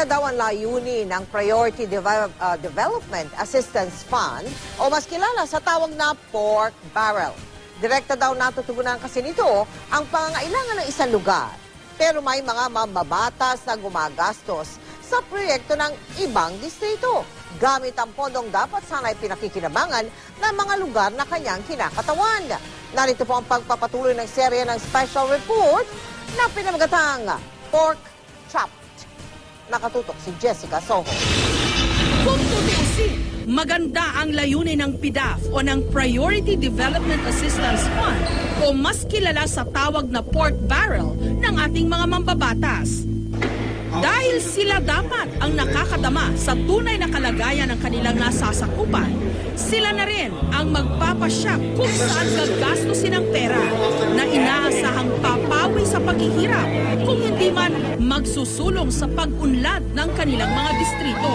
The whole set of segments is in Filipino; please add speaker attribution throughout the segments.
Speaker 1: daw ang layunin ng Priority Development Assistance Fund o mas kilala sa tawag na pork barrel. Direkta daw natutugunan kasi nito ang pangangailangan ng isang lugar. Pero may mga mambabatas na gumagastos sa proyekto ng ibang distrito. Gamit ang pondong dapat sana'y pinakikinabangan ng mga lugar na kanyang kinakatawan. Narito po ang pagpapatuloy ng serye ng special report na pinamagatang Pork Chopped. Nakatutok si Jessica Soho.
Speaker 2: Kung tutuusin, maganda ang layunin ng PDAF o ng Priority Development Assistance Fund o mas kilala sa tawag na pork barrel ng ating mga mambabatas. Dahil sila dapat ang nakakadama sa tunay na kalagayan ng kanilang nasasakupan, sila na rin ang magpapasya kung saan gagastusin ang pera na inaasahang papawi sa paghihirap kung hindi man magsusulong sa pag-unlad ng kanilang mga distrito.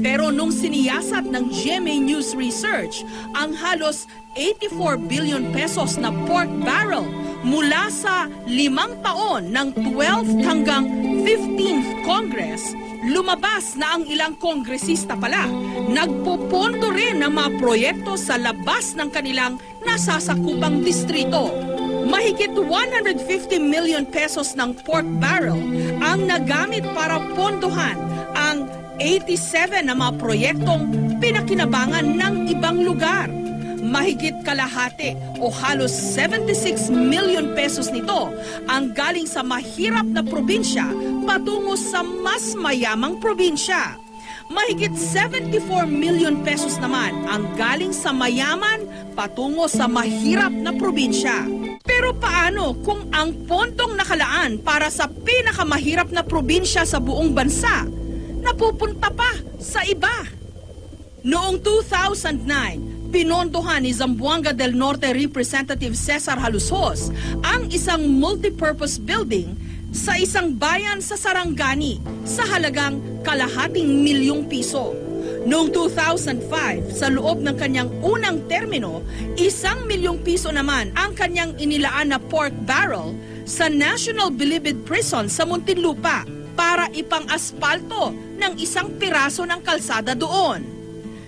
Speaker 2: Pero nung siniyasat ng GMA News Research ang halos 84 billion pesos na pork barrel mula sa 5 taon ng 12th hanggang 15th Congress, lumabas na ang ilang kongresista pala nagpupondo rin ng mga proyekto sa labas ng kanilang nasasakupang distrito. Mahigit 150 million pesos ng pork barrel ang nagamit para pondohan ang 87 na mga proyektong pinakinabangan ng ibang lugar. Mahigit kalahati o halos 76 million pesos nito ang galing sa mahirap na probinsya patungo sa mas mayamang probinsya. Mahigit 74 million pesos naman ang galing sa mayaman patungo sa mahirap na probinsya. Pero paano kung ang pondong nakalaan para sa pinakamahirap na probinsya sa buong bansa napupunta pa sa iba? Noong 2009, pinondohan ni Zamboanga del Norte Representative Cesar Halusos ang isang multipurpose building sa isang bayan sa Sarangani sa halagang ₱250,000. Noong 2005, sa loob ng kanyang unang termino, ₱1,000,000 naman ang kanyang inilaan na pork barrel sa National Bilibid Prison sa Muntinlupa para ipang-aspalto ng isang piraso ng kalsada doon.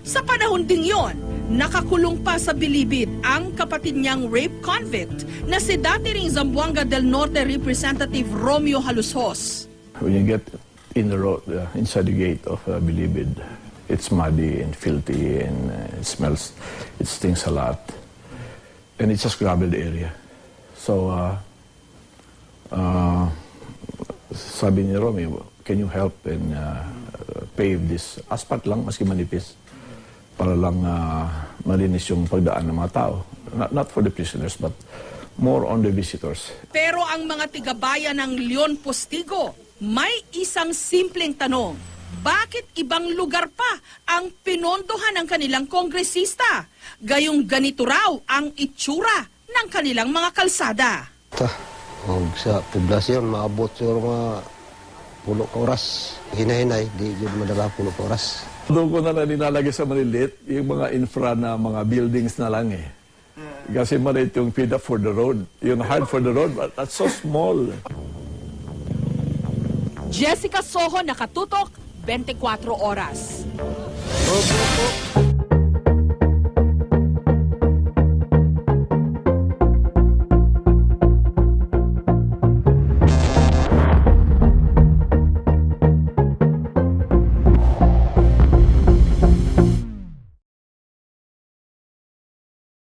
Speaker 2: Sa panahon ding yon, nakakulong pa sa Bilibid ang kapatid niyang rape convict na si dati ring Zamboanga del Norte Representative Romeo Halusos.
Speaker 3: When you get in the road, inside the gate of Bilibid, it's muddy and filthy and it stinks a lot. And it's just graveled area. So, sabi ni Romeo, can you help and pave this asphalt lang, maski manipis, para lang malinis yung pagdaan ng mga tao. Not for the prisoners, but more on the visitors.
Speaker 2: Pero ang mga tigabayan ng Leon Postigo, may isang simpleng tanong. Bakit ibang lugar pa ang pinondohan ng kanilang kongresista? Gayong ganito raw ang itsura ng kanilang mga kalsada.
Speaker 4: Sa poblasyon, maabot siguro mga 10 ka oras. Hinahinay, di madala 10 ka oras.
Speaker 3: Doon ko na nilalagay sa maliliit, yung mga infra na mga buildings na lang eh. Kasi maliit yung feed up for the road. Yung hard for the road, but that's so small.
Speaker 2: Jessica Soho, nakatutok, 24 oras.
Speaker 4: Opo.